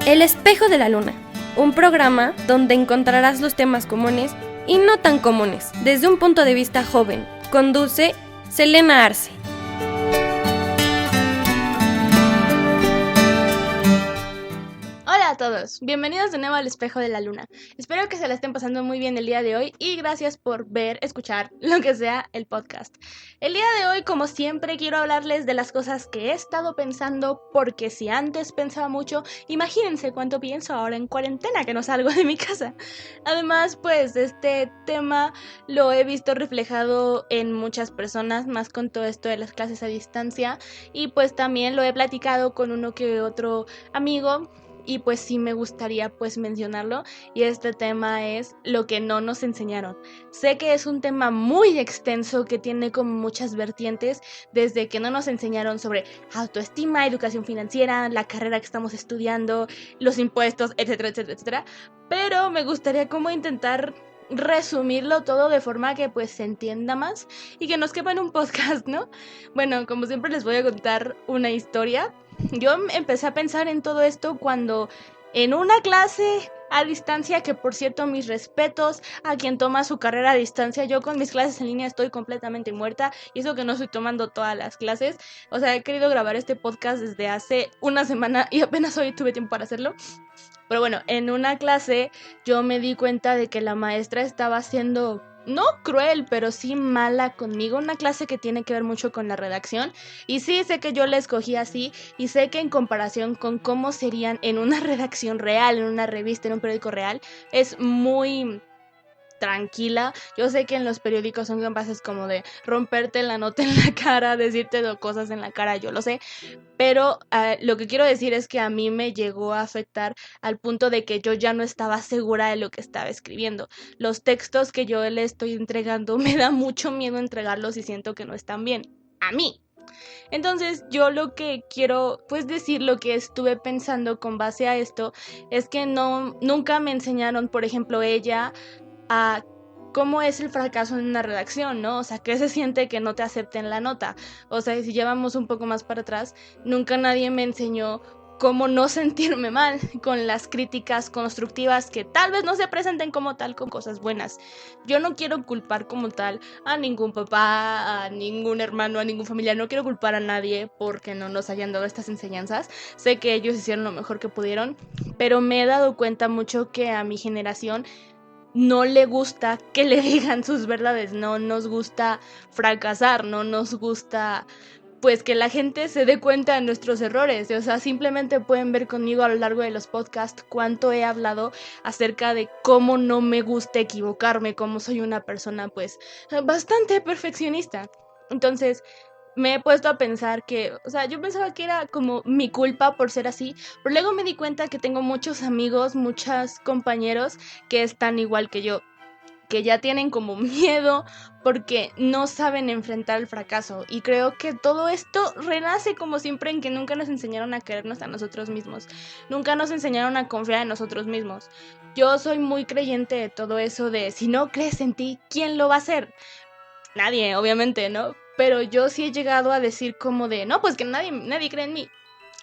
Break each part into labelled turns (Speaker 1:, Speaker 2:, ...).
Speaker 1: El espejo de la luna, un programa donde encontrarás los temas comunes y no tan comunes, desde un punto de vista joven. Conduce Selena Arce.
Speaker 2: Hola a todos, bienvenidos de nuevo al Espejo de la Luna. Espero que se la estén pasando muy bien el día de hoy y gracias por ver, escuchar, lo que sea el podcast. El día de hoy, como siempre, quiero hablarles de las cosas que he estado pensando, porque si antes pensaba mucho, imagínense cuánto pienso ahora en cuarentena que no salgo de mi casa. Además, pues este tema lo he visto reflejado en muchas personas, más con todo esto de las clases a distancia, y pues también lo he platicado con uno que otro amigo. Y pues sí me gustaría pues mencionarlo, y este tema es lo que no nos enseñaron. Sé que es un tema muy extenso que tiene como muchas vertientes, desde que no nos enseñaron sobre autoestima, educación financiera, la carrera que estamos estudiando, los impuestos, etcétera, etcétera, etcétera. Pero me gustaría como intentar resumirlo todo de forma que pues se entienda más y que nos quepa en un podcast, ¿no? Bueno, como siempre les voy a contar una historia. Yo empecé a pensar en todo esto cuando en una clase a distancia, que por cierto mis respetos a quien toma su carrera a distancia, yo con mis clases en línea estoy completamente muerta, y eso que no estoy tomando todas las clases. O sea, he querido grabar este podcast desde hace una semana y apenas hoy tuve tiempo para hacerlo. Pero bueno, en una clase yo me di cuenta de que la maestra estaba siendo, no cruel, pero sí mala conmigo. Una clase que tiene que ver mucho con la redacción. Y sí, sé que yo la escogí así. Y sé que en comparación con cómo serían en una redacción real, en una revista, en un periódico real, es muy tranquila. Yo sé que en los periódicos son capaces como de romperte la nota en la cara, decirte cosas en la cara, yo lo sé. Pero lo que quiero decir es que a mí me llegó a afectar al punto de que yo ya no estaba segura de lo que estaba escribiendo. Los textos que yo le estoy entregando, me da mucho miedo entregarlos y siento que no están bien. A mí. Entonces yo lo que quiero pues decir, lo que estuve pensando con base a esto, es que nunca me enseñaron, por ejemplo, ella, a cómo es el fracaso en una redacción, ¿no? O sea, ¿qué se siente que no te acepten la nota? O sea, si llevamos un poco más para atrás, nunca nadie me enseñó cómo no sentirme mal con las críticas constructivas que tal vez no se presenten como tal con cosas buenas. Yo no quiero culpar como tal a ningún papá, a ningún hermano, a ningún familiar. No quiero culpar a nadie porque no nos hayan dado estas enseñanzas. Sé que ellos hicieron lo mejor que pudieron, pero me he dado cuenta mucho que a mi generación no le gusta que le digan sus verdades, no nos gusta fracasar, no nos gusta pues que la gente se dé cuenta de nuestros errores. O sea, simplemente pueden ver conmigo a lo largo de los podcasts cuánto he hablado acerca de cómo no me gusta equivocarme, cómo soy una persona pues bastante perfeccionista. Entonces me he puesto a pensar que, o sea, yo pensaba que era como mi culpa por ser así, pero luego me di cuenta que tengo muchos amigos, muchos compañeros que están igual que yo, que ya tienen como miedo porque no saben enfrentar el fracaso. Y creo que todo esto renace como siempre en que nunca nos enseñaron a querernos a nosotros mismos, nunca nos enseñaron a confiar en nosotros mismos. Yo soy muy creyente de todo eso de si no crees en ti, ¿quién lo va a hacer? Nadie, obviamente, ¿no? Pero yo sí he llegado a decir como de, no, pues que nadie cree en mí,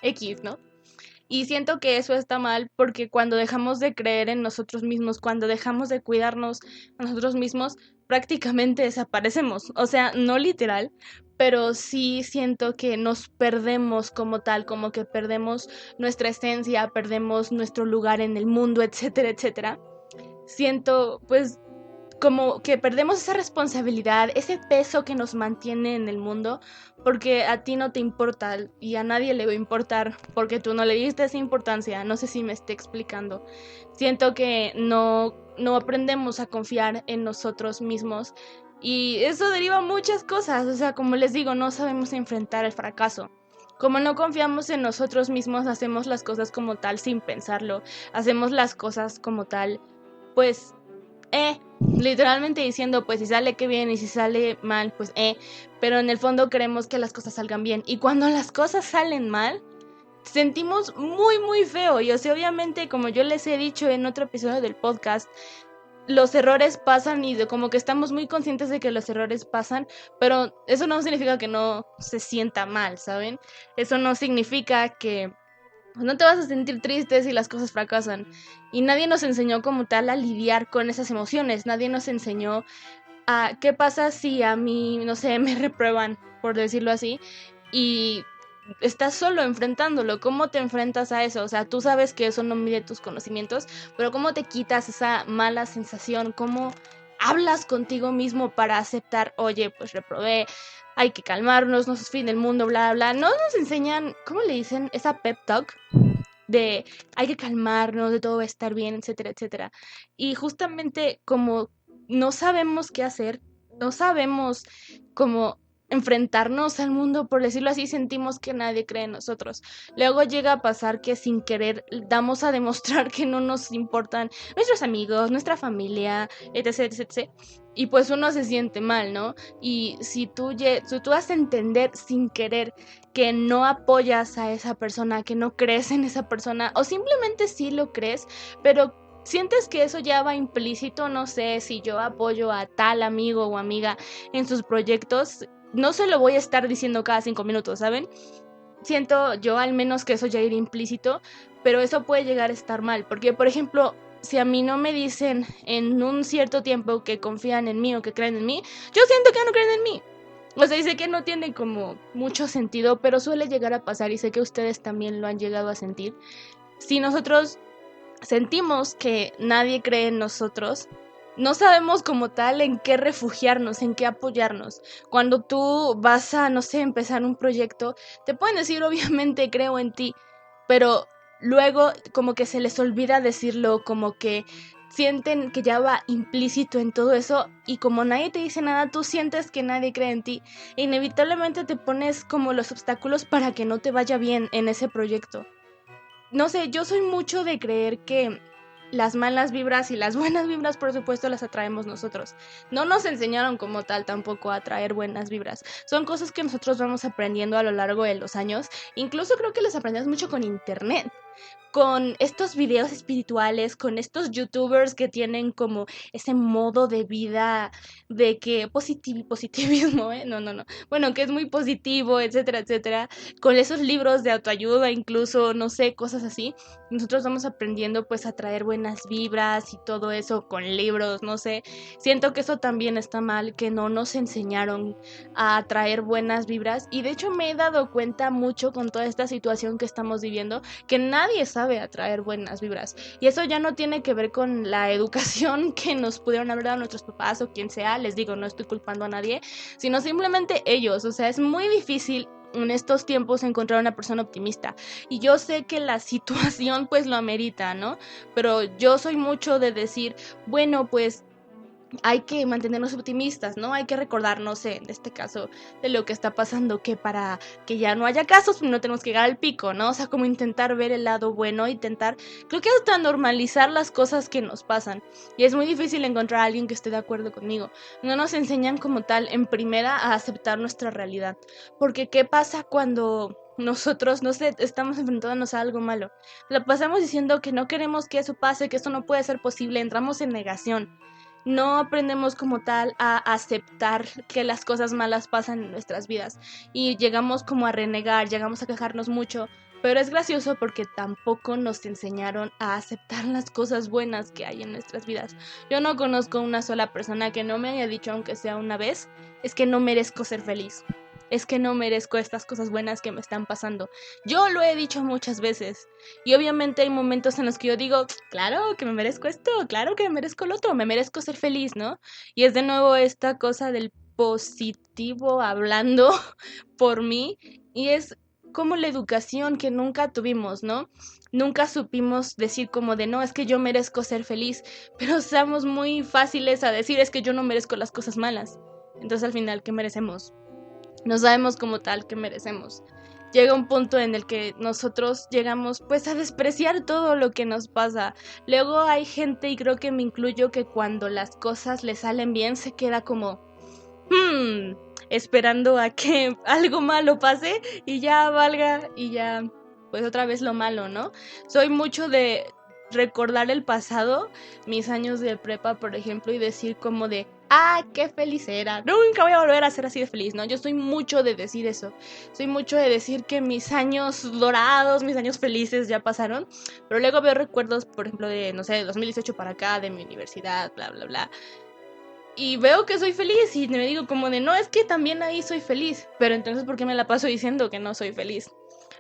Speaker 2: X, ¿no? Y siento que eso está mal porque cuando dejamos de creer en nosotros mismos, cuando dejamos de cuidarnos a nosotros mismos, prácticamente desaparecemos. O sea, no literal, pero sí siento que nos perdemos como tal, como que perdemos nuestra esencia, perdemos nuestro lugar en el mundo, etcétera, etcétera. Siento, pues, como que perdemos esa responsabilidad, ese peso que nos mantiene en el mundo, porque a ti no te importa y a nadie le va a importar porque tú no le diste esa importancia. No sé si me esté explicando. Siento que no aprendemos a confiar en nosotros mismos y eso deriva muchas cosas. O sea, como les digo, no sabemos enfrentar el fracaso. Como no confiamos en nosotros mismos, hacemos las cosas como tal sin pensarlo. Hacemos las cosas como tal, pues, literalmente diciendo, pues si sale que bien y si sale mal, pues pero en el fondo queremos que las cosas salgan bien, y cuando las cosas salen mal, sentimos muy muy feo. Y o sea, obviamente, como yo les he dicho en otro episodio del podcast, los errores pasan y como que estamos muy conscientes de que los errores pasan, pero eso no significa que no se sienta mal, ¿saben? Eso no significa que no te vas a sentir triste si las cosas fracasan. Y nadie nos enseñó como tal a lidiar con esas emociones. Nadie nos enseñó a qué pasa si a mí, no sé, me reprueban, por decirlo así, y estás solo enfrentándolo. ¿Cómo te enfrentas a eso? O sea, tú sabes que eso no mide tus conocimientos, pero ¿cómo te quitas esa mala sensación? ¿Cómo hablas contigo mismo para aceptar, oye, pues reprobé, hay que calmarnos, no es fin del mundo, bla, bla? No nos enseñan, ¿cómo le dicen? Esa pep talk de hay que calmarnos, de todo va a estar bien, etcétera, etcétera. Y justamente como no sabemos qué hacer, no sabemos cómo enfrentarnos al mundo, por decirlo así, sentimos que nadie cree en nosotros. Luego llega a pasar que sin querer damos a demostrar que no nos importan nuestros amigos, nuestra familia, etc, etc. Y pues uno se siente mal, ¿no? Y si tú vas a entender sin querer que no apoyas a esa persona, que no crees en esa persona, o simplemente sí lo crees, pero sientes que eso ya va implícito, no sé, si yo apoyo a tal amigo o amiga en sus proyectos, no se lo voy a estar diciendo cada 5 minutos, ¿saben? Siento yo al menos que eso ya irá implícito, pero eso puede llegar a estar mal, porque por ejemplo, si a mí no me dicen en un cierto tiempo que confían en mí o que creen en mí, yo siento que no creen en mí. O sea, y sé que no tiene como mucho sentido, pero suele llegar a pasar y sé que ustedes también lo han llegado a sentir. Si nosotros sentimos que nadie cree en nosotros, no sabemos como tal en qué refugiarnos, en qué apoyarnos. Cuando tú vas a, no sé, empezar un proyecto, te pueden decir obviamente creo en ti, pero luego como que se les olvida decirlo, como que sienten que ya va implícito en todo eso y como nadie te dice nada, tú sientes que nadie cree en ti e inevitablemente te pones como los obstáculos para que no te vaya bien en ese proyecto. No sé, yo soy mucho de creer que las malas vibras y las buenas vibras, por supuesto, las atraemos nosotros. No nos enseñaron como tal tampoco a atraer buenas vibras. Son cosas que nosotros vamos aprendiendo a lo largo de los años. Incluso creo que las aprendemos mucho con internet, con estos videos espirituales, con estos youtubers que tienen como ese modo de vida de que positivismo, no, bueno, que es muy positivo, etcétera, etcétera, con esos libros de autoayuda, incluso, no sé, cosas así. Nosotros vamos aprendiendo pues a traer buenas vibras y todo eso con libros, no sé. Siento que eso también está mal, que no nos enseñaron a traer buenas vibras, y de hecho me he dado cuenta mucho con toda esta situación que estamos viviendo, que nadie sabe atraer buenas vibras, y eso ya no tiene que ver con la educación que nos pudieron haber dado nuestros papás o quien sea, les digo, no estoy culpando a nadie, sino simplemente ellos. O sea, es muy difícil en estos tiempos encontrar una persona optimista, y yo sé que la situación pues lo amerita, ¿no? Pero yo soy mucho de decir, bueno, pues hay que mantenernos optimistas, ¿no? Hay que recordar, no sé, en este caso de lo que está pasando, que para que ya no haya casos, no tenemos que llegar al pico, ¿no? O sea, como intentar ver el lado bueno, intentar, creo que hasta normalizar las cosas que nos pasan. Y es muy difícil encontrar a alguien que esté de acuerdo conmigo. No nos enseñan como tal, en primera, a aceptar nuestra realidad. Porque ¿qué pasa cuando nosotros, no sé, estamos enfrentándonos a algo malo? La pasamos diciendo que no queremos que eso pase, que eso no puede ser posible, entramos en negación. No aprendemos como tal a aceptar que las cosas malas pasan en nuestras vidas y llegamos como a renegar, llegamos a quejarnos mucho, pero es gracioso porque tampoco nos enseñaron a aceptar las cosas buenas que hay en nuestras vidas. Yo no conozco una sola persona que no me haya dicho, aunque sea una vez, es que no merezco ser feliz. Es que no merezco estas cosas buenas que me están pasando. Yo lo he dicho muchas veces. Y obviamente hay momentos en los que yo digo, claro que me merezco esto, claro que me merezco lo otro, me merezco ser feliz, ¿no? Y es de nuevo esta cosa del positivo hablando por mí. Y es como la educación que nunca tuvimos, ¿no? Nunca supimos decir como de, no, es que yo merezco ser feliz. Pero somos muy fáciles a decir, es que yo no merezco las cosas malas. Entonces al final, ¿qué merecemos? No sabemos como tal que merecemos. Llega un punto en el que nosotros llegamos pues a despreciar todo lo que nos pasa. Luego hay gente, y creo que me incluyo, que cuando las cosas le salen bien se queda como esperando a que algo malo pase y ya valga y ya pues otra vez lo malo, ¿no? Soy mucho de recordar el pasado, mis años de prepa, por ejemplo, y decir como de, qué feliz era, nunca voy a volver a ser así de feliz, ¿no? Yo soy mucho de decir eso, soy mucho de decir que mis años dorados, mis años felices ya pasaron, pero luego veo recuerdos, por ejemplo, de, no sé, de 2018 para acá, de mi universidad, bla, bla, bla, y veo que soy feliz y me digo como de, no, es que también ahí soy feliz, pero entonces ¿por qué me la paso diciendo que no soy feliz?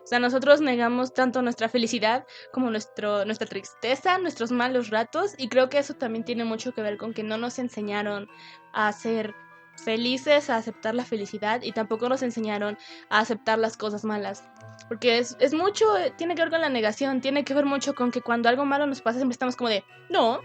Speaker 2: O sea, nosotros negamos tanto nuestra felicidad como nuestra tristeza, nuestros malos ratos, y creo que eso también tiene mucho que ver con que no nos enseñaron a ser felices, a aceptar la felicidad, y tampoco nos enseñaron a aceptar las cosas malas. Porque es mucho, tiene que ver con la negación, tiene que ver mucho con que cuando algo malo nos pasa siempre estamos como de, no,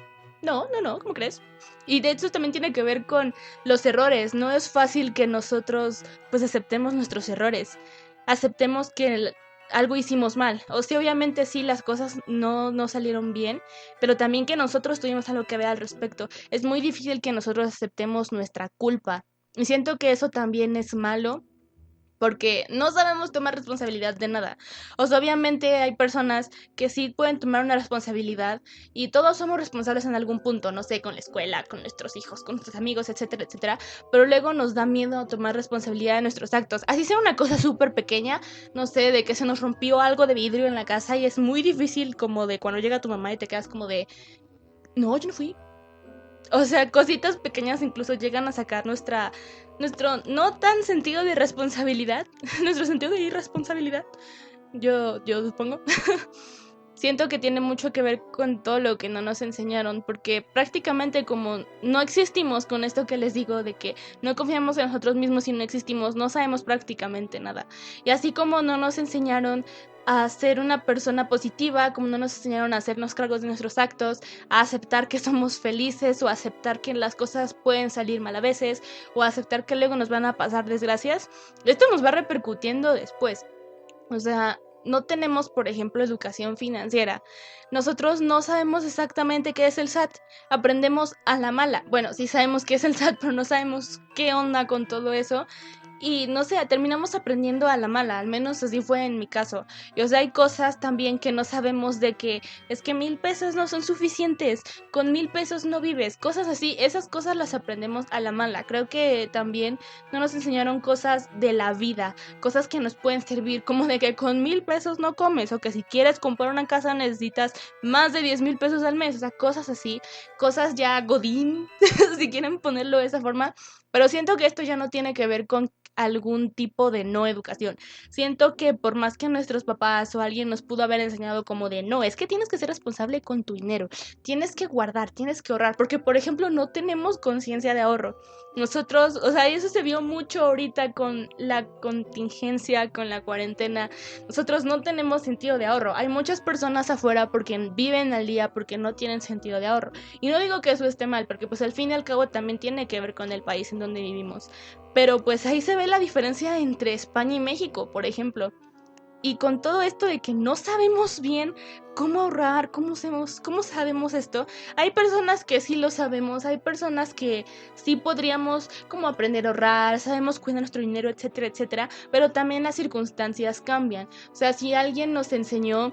Speaker 2: ¿cómo crees? Y de hecho también tiene que ver con los errores. No es fácil que nosotros pues aceptemos nuestros errores, aceptemos que algo hicimos mal. O sea, obviamente sí, las cosas no salieron bien, pero también que nosotros tuvimos algo que ver al respecto. Es muy difícil que nosotros aceptemos nuestra culpa. Y siento que eso también es malo, porque no sabemos tomar responsabilidad de nada. O sea, obviamente hay personas que sí pueden tomar una responsabilidad y todos somos responsables en algún punto, no sé, con la escuela, con nuestros hijos, con nuestros amigos, etcétera, etcétera, pero luego nos da miedo tomar responsabilidad de nuestros actos. Así sea una cosa súper pequeña, no sé, de que se nos rompió algo de vidrio en la casa y es muy difícil como de cuando llega tu mamá y te quedas como de, no, yo no fui. O sea, cositas pequeñas incluso llegan a sacar nuestro no tan sentido de responsabilidad, nuestro sentido de irresponsabilidad, yo supongo. Siento que tiene mucho que ver con todo lo que no nos enseñaron, porque prácticamente como no existimos con esto que les digo de que no confiamos en nosotros mismos y no existimos, no sabemos prácticamente nada. Y así como no nos enseñaron a ser una persona positiva, como no nos enseñaron a hacernos cargos de nuestros actos, a aceptar que somos felices o a aceptar que las cosas pueden salir mal a veces o a aceptar que luego nos van a pasar desgracias, esto nos va repercutiendo después. O sea, no tenemos, por ejemplo, educación financiera. Nosotros no sabemos exactamente qué es el SAT. Aprendemos a la mala. Bueno, sí sabemos qué es el SAT, pero no sabemos qué onda con todo eso. Y no sé, terminamos aprendiendo a la mala, al menos así fue en mi caso. Y o sea, hay cosas también que no sabemos de que es que 1,000 pesos no son suficientes, con 1,000 pesos no vives, cosas así, esas cosas las aprendemos a la mala. Creo que también no nos enseñaron cosas de la vida, cosas que nos pueden servir, como de que con 1,000 pesos no comes, o que si quieres comprar una casa necesitas más de 10,000 pesos al mes, o sea, cosas así, cosas ya godín, si quieren ponerlo de esa forma. Pero siento que esto ya no tiene que ver con algún tipo de no educación. Siento que por más que nuestros papás o alguien nos pudo haber enseñado como de no, es que tienes que ser responsable con tu dinero, tienes que guardar, tienes que ahorrar, porque por ejemplo no tenemos conciencia de ahorro. Nosotros, o sea, eso se vio mucho ahorita con la contingencia, con la cuarentena. Nosotros no tenemos sentido de ahorro. Hay muchas personas afuera porque viven al día, porque no tienen sentido de ahorro. Y no digo que eso esté mal, porque pues al fin y al cabo también tiene que ver con el país en donde vivimos. Pero pues ahí se ve la diferencia entre España y México, por ejemplo. Y con todo esto de que no sabemos bien cómo ahorrar, cómo sabemos esto, hay personas que sí lo sabemos, hay personas que sí podríamos como aprender a ahorrar, sabemos cuidar nuestro dinero, etcétera, etcétera, pero también las circunstancias cambian. O sea, si alguien nos enseñó,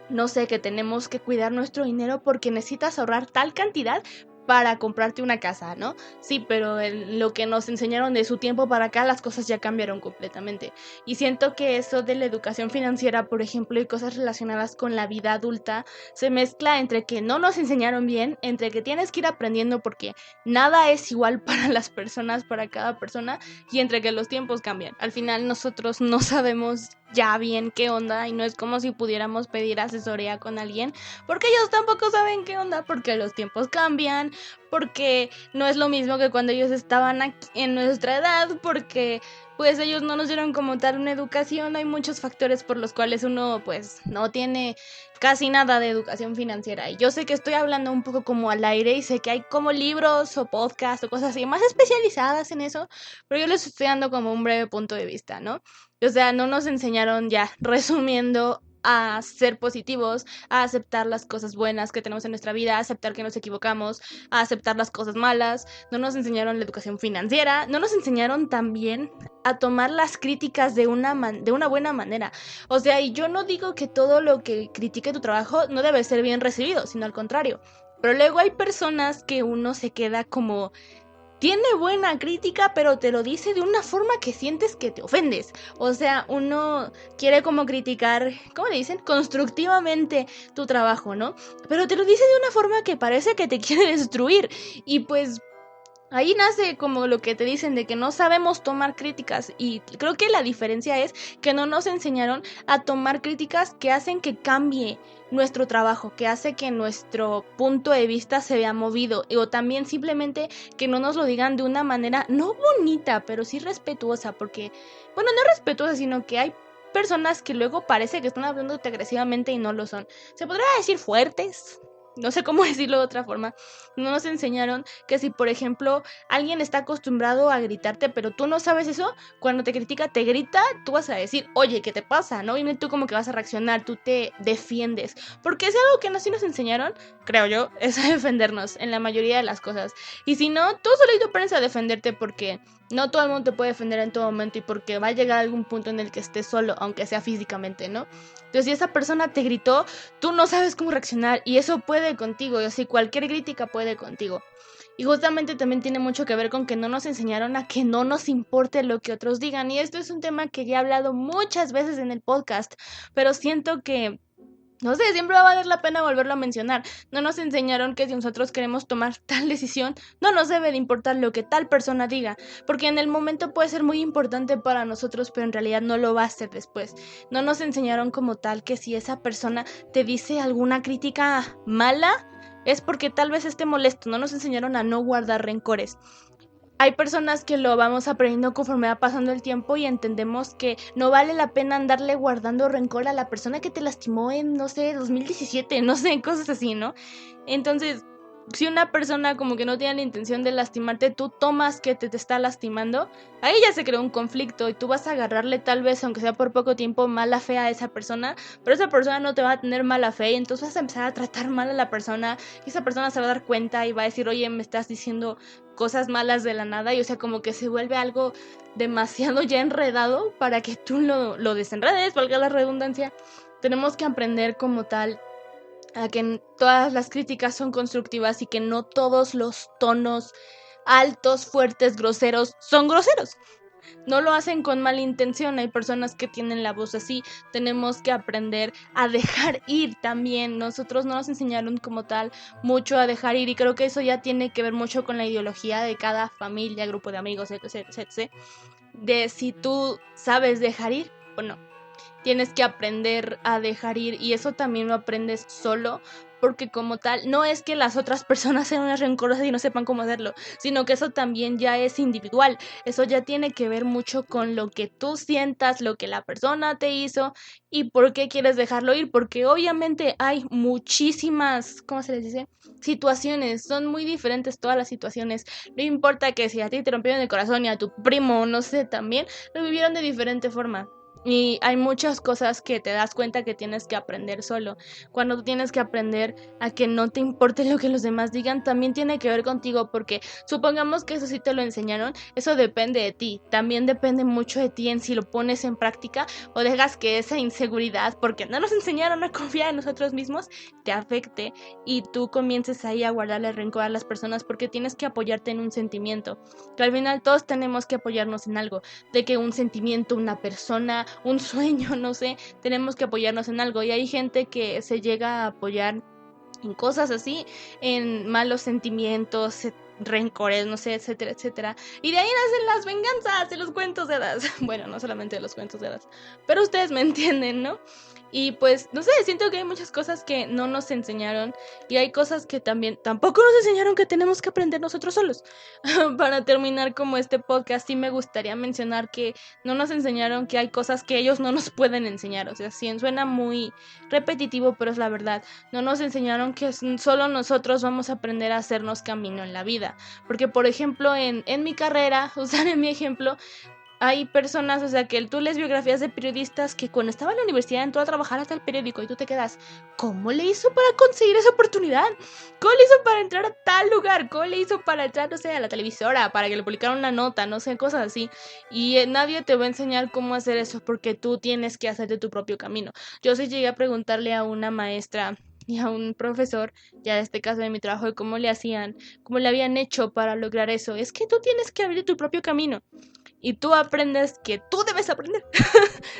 Speaker 2: no sé, que tenemos que cuidar nuestro dinero porque necesitas ahorrar tal cantidad para comprarte una casa, ¿no? Sí, pero lo que nos enseñaron de su tiempo para acá, las cosas ya cambiaron completamente. Y siento que eso de la educación financiera, por ejemplo, y cosas relacionadas con la vida adulta, se mezcla entre que no nos enseñaron bien, entre que tienes que ir aprendiendo porque nada es igual para las personas, para cada persona, y entre que los tiempos cambian. Al final nosotros no sabemos ya bien qué onda y no es como si pudiéramos pedir asesoría con alguien porque ellos tampoco saben qué onda, porque los tiempos cambian, porque no es lo mismo que cuando ellos estaban aquí en nuestra edad, porque pues ellos no nos dieron como tal una educación. Hay muchos factores por los cuales uno pues no tiene casi nada de educación financiera, y yo sé que estoy hablando un poco como al aire y sé que hay como libros o podcasts o cosas así más especializadas en eso, pero yo les estoy dando como un breve punto de vista, ¿no? O sea, no nos enseñaron, ya resumiendo, a ser positivos, a aceptar las cosas buenas que tenemos en nuestra vida, a aceptar que nos equivocamos, a aceptar las cosas malas. No nos enseñaron la educación financiera, no nos enseñaron también a tomar las críticas de una buena manera. O sea, y yo no digo que todo lo que critique tu trabajo no debe ser bien recibido, sino al contrario. Pero luego hay personas que uno se queda como... Tiene buena crítica, pero te lo dice de una forma que sientes que te ofendes. O sea, uno quiere como criticar, ¿cómo le dicen? Constructivamente tu trabajo, ¿no? Pero te lo dice de una forma que parece que te quiere destruir. Y pues ahí nace como lo que te dicen de que no sabemos tomar críticas. Y creo que la diferencia es que no nos enseñaron a tomar críticas que hacen que cambie nuestro trabajo, que hace que nuestro punto de vista se vea movido, o también simplemente que no nos lo digan de una manera no bonita, pero sí respetuosa, porque, bueno, no respetuosa, sino que hay personas que luego parece que están hablándote agresivamente y no lo son. Se podría decir fuertes, no sé cómo decirlo de otra forma. No nos enseñaron que si, por ejemplo, alguien está acostumbrado a gritarte, pero tú no sabes eso, cuando te critica, te grita, tú vas a decir, oye, ¿qué te pasa? ¿No? Y tú como que vas a reaccionar, tú te defiendes. Porque es algo que sí nos enseñaron, creo yo, es a defendernos en la mayoría de las cosas. Y si no, tú solito aprendes a defenderte porque no todo el mundo te puede defender en todo momento y porque va a llegar algún punto en el que estés solo, aunque sea físicamente, ¿no? Entonces, si esa persona te gritó, tú no sabes cómo reaccionar y eso puede contigo, y así cualquier crítica puede contigo. Y justamente también tiene mucho que ver con que no nos enseñaron a que no nos importe lo que otros digan. Y esto es un tema que ya he hablado muchas veces en el podcast, pero siento que... no sé, siempre va a valer la pena volverlo a mencionar. No nos enseñaron que si nosotros queremos tomar tal decisión, no nos debe de importar lo que tal persona diga, porque en el momento puede ser muy importante para nosotros, pero en realidad no lo va a ser después. No nos enseñaron como tal que si esa persona te dice alguna crítica mala, es porque tal vez esté molesto. No nos enseñaron a no guardar rencores. Hay personas que lo vamos aprendiendo conforme va pasando el tiempo y entendemos que no vale la pena andarle guardando rencor a la persona que te lastimó en, no sé, 2017, no sé, cosas así, ¿no? Entonces, si una persona como que no tiene la intención de lastimarte, tú tomas que te está lastimando, ahí ya se creó un conflicto y tú vas a agarrarle tal vez, aunque sea por poco tiempo, mala fe a esa persona, pero esa persona no te va a tener mala fe y entonces vas a empezar a tratar mal a la persona y esa persona se va a dar cuenta y va a decir, oye, me estás diciendo cosas malas de la nada, y o sea, como que se vuelve algo demasiado ya enredado para que tú lo desenredes, valga la redundancia. Tenemos que aprender como tal a que todas las críticas son constructivas y que no todos los tonos altos, fuertes, groseros son groseros. No lo hacen con mala intención, hay personas que tienen la voz así. Tenemos que aprender a dejar ir también. Nosotros no nos enseñaron como tal mucho a dejar ir y creo que eso ya tiene que ver mucho con la ideología de cada familia, grupo de amigos, etc, etc, de si tú sabes dejar ir o no. Tienes que aprender a dejar ir y eso también lo aprendes solo, porque como tal, no es que las otras personas sean unas rencorosas y no sepan cómo hacerlo, sino que eso también ya es individual. Eso ya tiene que ver mucho con lo que tú sientas, lo que la persona te hizo y por qué quieres dejarlo ir, porque obviamente hay muchísimas, ¿cómo se les dice? Situaciones, son muy diferentes todas las situaciones. No importa que si a ti te rompieron el corazón y a tu primo, no sé, también lo vivieron de diferente forma. Y hay muchas cosas que te das cuenta que tienes que aprender solo. Cuando tú tienes que aprender a que no te importe lo que los demás digan, también tiene que ver contigo, porque supongamos que eso sí te lo enseñaron, eso depende de ti. También depende mucho de ti en si lo pones en práctica o dejas que esa inseguridad, porque no nos enseñaron a confiar en nosotros mismos, te afecte y tú comiences ahí a guardarle rencor a las personas, porque tienes que apoyarte en un sentimiento. Que al final todos tenemos que apoyarnos en algo, de que un sentimiento, una persona, un sueño, no sé, tenemos que apoyarnos en algo y hay gente que se llega a apoyar en cosas así, en malos sentimientos, rencores, no sé, etcétera, etcétera. Y de ahí nacen las venganzas de los cuentos de hadas. Bueno, no solamente de los cuentos de hadas, pero ustedes me entienden, ¿no? Y pues, no sé, siento que hay muchas cosas que no nos enseñaron y hay cosas que también tampoco nos enseñaron que tenemos que aprender nosotros solos. Para terminar como este podcast, sí me gustaría mencionar que no nos enseñaron que hay cosas que ellos no nos pueden enseñar. O sea, sí suena muy repetitivo, pero es la verdad. No nos enseñaron que solo nosotros vamos a aprender a hacernos camino en la vida. Porque, por ejemplo, en mi carrera, usar en mi ejemplo, hay personas, o sea, que tú lees biografías de periodistas que cuando estaba en la universidad entró a trabajar hasta el periódico y tú te quedas, ¿cómo le hizo para conseguir esa oportunidad? ¿Cómo le hizo para entrar a tal lugar? ¿Cómo le hizo para entrar, no sé, a la televisora, para que le publicaran una nota, no sé, cosas así? Y nadie te va a enseñar cómo hacer eso porque tú tienes que hacerte tu propio camino. Yo sí llegué a preguntarle a una maestra y a un profesor, ya en este caso de mi trabajo, de cómo le hacían, cómo le habían hecho para lograr eso. Es que tú tienes que abrir tu propio camino. Y tú aprendes que tú debes aprender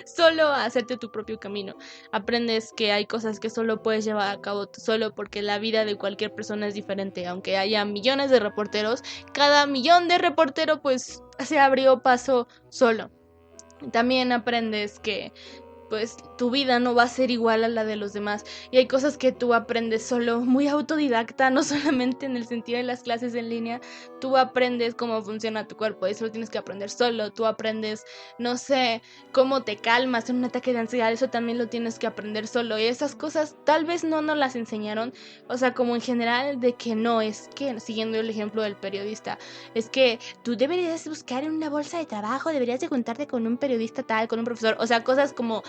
Speaker 2: solo a hacerte tu propio camino. Aprendes que hay cosas que solo puedes llevar a cabo tú solo porque la vida de cualquier persona es diferente. Aunque haya millones de reporteros, cada millón de reportero pues se abrió paso solo. También aprendes que pues tu vida no va a ser igual a la de los demás y hay cosas que tú aprendes solo, muy autodidacta, no solamente en el sentido de las clases en línea. Tú aprendes cómo funciona tu cuerpo, eso lo tienes que aprender solo. Tú aprendes, no sé, cómo te calmas en un ataque de ansiedad, eso también lo tienes que aprender solo. Y esas cosas tal vez no nos las enseñaron, o sea, como en general de que no, es que, siguiendo el ejemplo del periodista, es que tú deberías buscar en una bolsa de trabajo, deberías de juntarte con un periodista tal, con un profesor, o sea, cosas como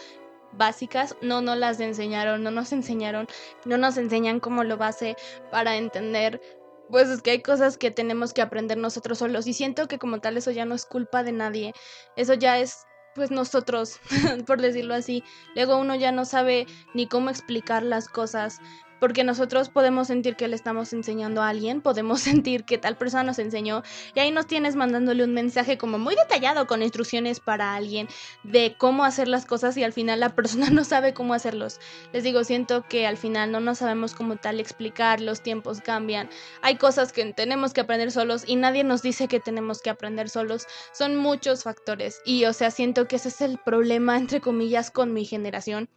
Speaker 2: básicas, no las enseñaron, no nos enseñan como lo base para entender, pues es que hay cosas que tenemos que aprender nosotros solos y siento que como tal eso ya no es culpa de nadie, eso ya es pues nosotros, por decirlo así. Luego uno ya no sabe ni cómo explicar las cosas, porque nosotros podemos sentir que le estamos enseñando a alguien, podemos sentir que tal persona nos enseñó y ahí nos tienes mandándole un mensaje como muy detallado con instrucciones para alguien de cómo hacer las cosas y al final la persona no sabe cómo hacerlos. Les digo, siento que al final no nos sabemos como tal explicar, los tiempos cambian, hay cosas que tenemos que aprender solos y nadie nos dice que tenemos que aprender solos, son muchos factores y o sea, siento que ese es el problema entre comillas con mi generación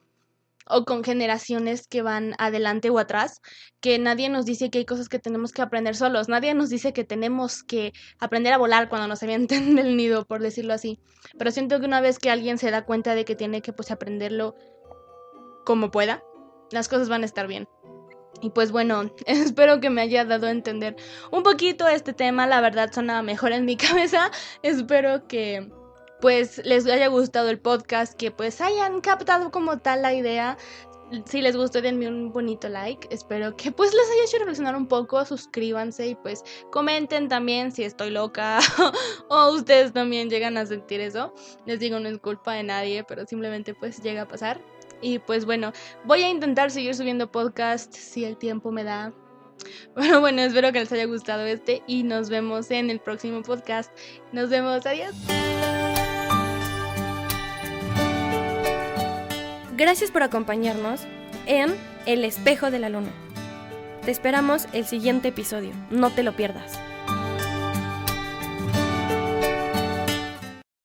Speaker 2: o con generaciones que van adelante o atrás, que nadie nos dice que hay cosas que tenemos que aprender solos, nadie nos dice que tenemos que aprender a volar cuando nos avienten del nido, por decirlo así, pero siento que una vez que alguien se da cuenta de que tiene que pues aprenderlo como pueda, las cosas van a estar bien. Y pues bueno, espero que me haya dado a entender un poquito este tema, la verdad sonaba mejor en mi cabeza, espero que pues les haya gustado el podcast, que pues hayan captado como tal la idea. Si les gustó, denme un bonito like, espero que pues les haya hecho reflexionar un poco, suscríbanse y pues comenten también si estoy loca o ustedes también llegan a sentir eso. Les digo, no es culpa de nadie, pero simplemente pues llega a pasar. Y pues bueno, voy a intentar seguir subiendo podcast si el tiempo me da. Pero bueno, espero que les haya gustado y nos vemos en el próximo podcast. Nos vemos, adiós.
Speaker 1: Gracias por acompañarnos en El Espejo de la Luna. Te esperamos el siguiente episodio, no te lo pierdas.